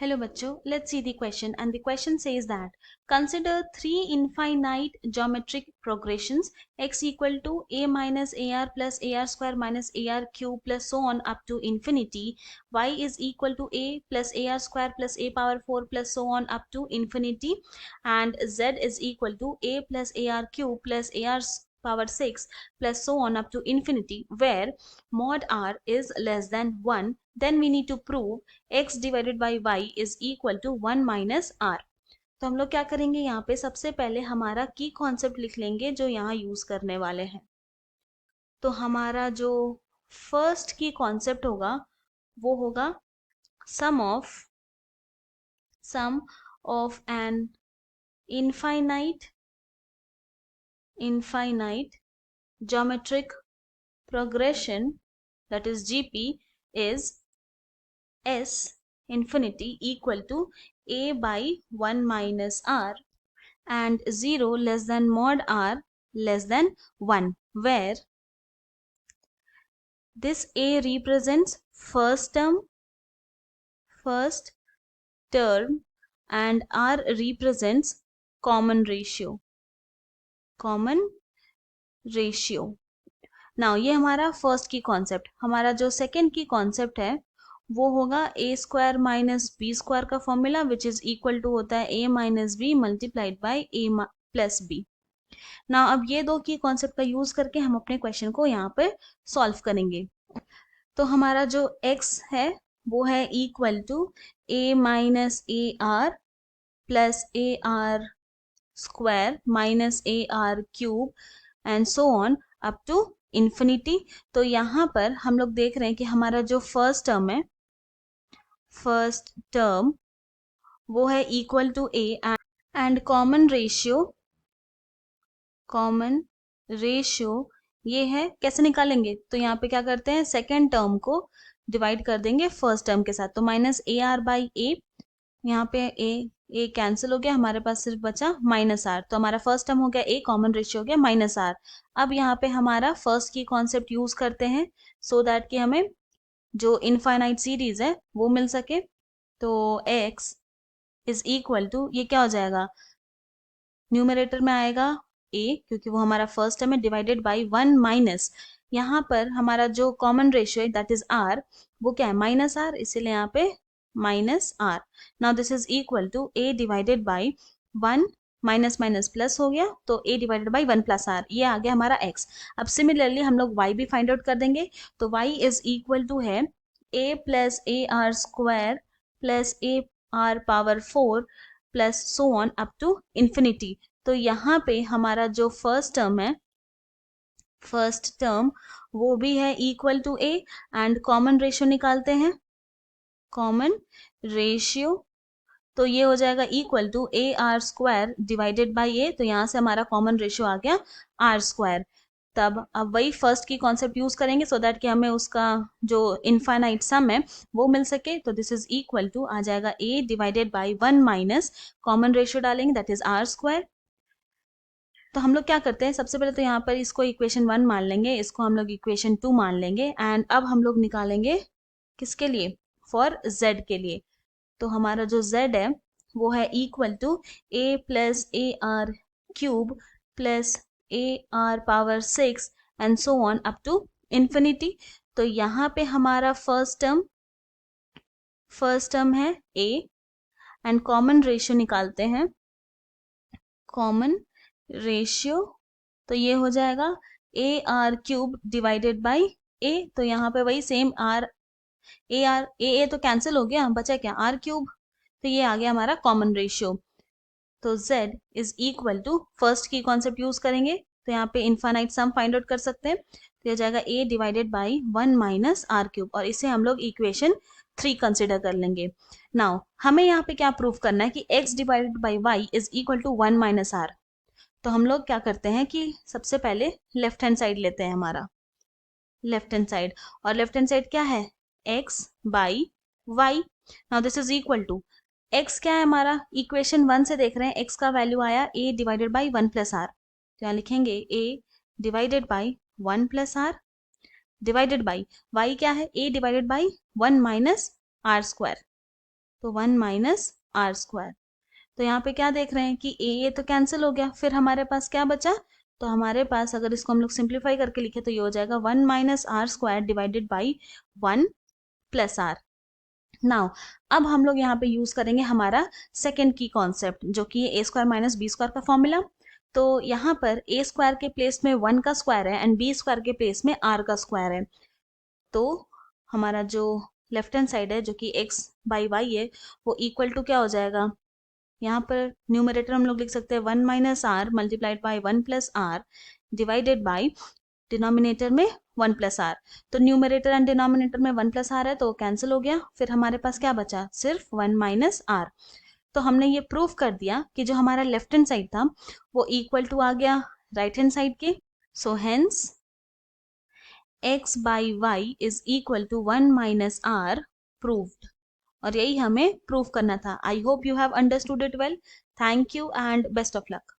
Hello bachcho, let's see the question, and the question says that consider three infinite geometric progressions x equal to a minus ar plus ar square minus ar cube plus so on up to infinity, y is equal to a plus ar square plus a power 4 plus so on up to infinity, and z is equal to a plus ar cube plus ar power 6 plus so on up to infinity, where mod r is less than 1, then we need to prove x divided by y is equal to 1 minus are. तो हम लोग क्या करेंगे, यहाँ पे सबसे पहले हमारा की कॉन्सेप्ट लिख लेंगे जो यहाँ यूज करने वाले हैं। तो हमारा जो फर्स्ट की कॉन्सेप्ट होगा वो होगा sum of an infinite geometric progression, that is GP, is S infinity equal to a by 1 minus r and 0 less than mod r less than 1, where this a represents first term and r represents common ratio। Now ये हमारा first की concept. हमारा जो second की concept है वो होगा A square minus B square का formula, which is equal to होता है A minus B multiplied by A plus B. ना अब ये दो की कॉन्सेप्ट का यूज करके हम अपने क्वेश्चन को यहाँ पे सॉल्व करेंगे। तो हमारा जो x है वो है equal to a minus a r plus a are square minus a r cube and so on up to infinity. तो यहाँ पर हम लोग देख रहे हैं कि हमारा जो फर्स्ट टर्म वो है equal to a and common ratio ये है। कैसे निकालेंगे, तो यहाँ पे क्या करते हैं, सेकेंड टर्म को डिवाइड कर देंगे फर्स्ट टर्म के साथ। तो माइनस ए आर बाई ए, यहाँ पे ए कैंसिल हो गया, हमारे पास सिर्फ बचा माइनस आर। तो हमारा फर्स्ट टर्म हो गया ए, कॉमन रेशियो हो गया माइनस आर। अब यहाँ पे हमारा फर्स्ट की कॉन्सेप्ट यूज करते हैं सो दैट कि हमें जो इनफाइनाइट सीरीज है वो मिल सके। तो x इज इक्वल टू, ये क्या हो जाएगा, न्यूमरेटर में आएगा a क्योंकि वो हमारा फर्स्ट टर्म है, डिवाइडेड बाई 1 माइनस, यहाँ पर हमारा जो कॉमन रेशियो है दैट इज r, वो क्या है माइनस आर, इसीलिए यहाँ पे minus r. Now this is equal to a divided by 1 minus minus plus हो गया, तो a divided by 1 plus r, ये आ गया हमारा x। अब सिमिलरली हम लोग y भी फाइंड आउट कर देंगे। तो y इज इक्वल टू है a plus a are square plus a r power 4 plus so on up to infinity. तो यहाँ पे हमारा जो फर्स्ट टर्म वो भी है equal to a and common ratio निकालते हैं, कॉमन रेशियो। तो ये हो जाएगा equal to A are square divided by A, तो यहाँ से हमारा कॉमन रेशियो आ गया आर स्क्वायर। तब अब वही फर्स्ट की कॉन्सेप्ट यूज करेंगे सो दैट कि हमें उसका जो इनफाइनाइट सम है वो मिल सके। तो दिस इज इक्वल टू आ जाएगा a divided by 1 minus common ratio डालेंगे दैट इज आर स्क्वायर। तो हम लोग क्या करते हैं, सबसे पहले तो यहाँ पर इसको इक्वेशन 1 मान लेंगे, इसको हम लोग इक्वेशन 2 मान लेंगे, एंड अब हम लोग निकालेंगे किसके लिए, फॉर z के लिए। तो हमारा जो z है वो है equal to a plus a r cube plus a r power 6 and so on up to infinity. तो यहाँ पे हमारा फर्स्ट टर्म है a एंड कॉमन रेशियो निकालते हैं, कॉमन रेशियो। तो ये हो जाएगा a r cube divided by a, तो यहाँ पे वही सेम आर ए तो कैंसिल हो गया, बचा क्या आर क्यूब, तो ये आ गया हमारा कॉमन रेशियो। तो z is equal to, first की कॉन्सेप्ट यूज करेंगे तो यहाँ पे इनफाइनाइट सम फाइंड आउट कर सकते हैं। तो ये जाएगा a divided by 1 minus r cube, और इसे हम लोग इक्वेशन 3 कंसिडर कर लेंगे। नाउ हमें यहाँ पे क्या प्रूव करना है कि x divided by y is equal to 1 minus are. तो हम लोग क्या करते हैं कि सबसे पहले लेफ्ट हैंड साइड लेते हैं, हमारा लेफ्ट हैंड साइड, और लेफ्ट हैंड साइड क्या है x by y। Now this is equal to, x क्या है हमारा, इक्वेशन 1 से देख रहे हैं x का वैल्यू आया a divided by 1 plus r, तो यहाँ लिखेंगे a divided by 1 plus r divided by y क्या है a divided by 1 minus r square. तो 1 माइनस आर स्क्वायर। तो यहाँ पे क्या देख रहे हैं कि ये तो कैंसिल हो गया, फिर हमारे पास क्या बचा, तो हमारे पास अगर इसको हम लोग सिंप्लीफाई करके लिखे तो ये हो जाएगा 1 minus r square divided by 1 plus r. Now अब हम लोग यहाँ पे यूज करेंगे हमारा सेकेंड की कॉन्सेप्ट, जो कि ए स्क्वायर माइनस बी स्क्वायर का फॉर्मूला। तो यहाँ पर ए स्क्वायर के प्लेस में 1 का स्क्वायर है एंड बी स्क्वायर के प्लेस में आर का स्क्वायर है। तो हमारा जो लेफ्ट हैंड साइड है जो कि x बाई वाई है वो इक्वल टू क्या हो जाएगा, यहाँ पर न्यूमरेटर हम लोग लिख सकते हैं 1 minus r multiplied by 1 plus r divided by denominator में 1 प्लस आर। तो न्यूमरेटर एंड डिनोमिनेटर में 1 प्लस आर है तो कैंसिल हो गया, फिर हमारे पास क्या बचा, सिर्फ 1 माइनस आर। तो हमने ये प्रूव कर दिया कि जो हमारा लेफ्ट हैंड साइड था वो इक्वल टू आ गया राइट हैंड साइड के। So hence x by y is equal to 1 minus r proved. और यही हमें प्रूव करना था। I hope you have understood it well. Thank you and best of luck.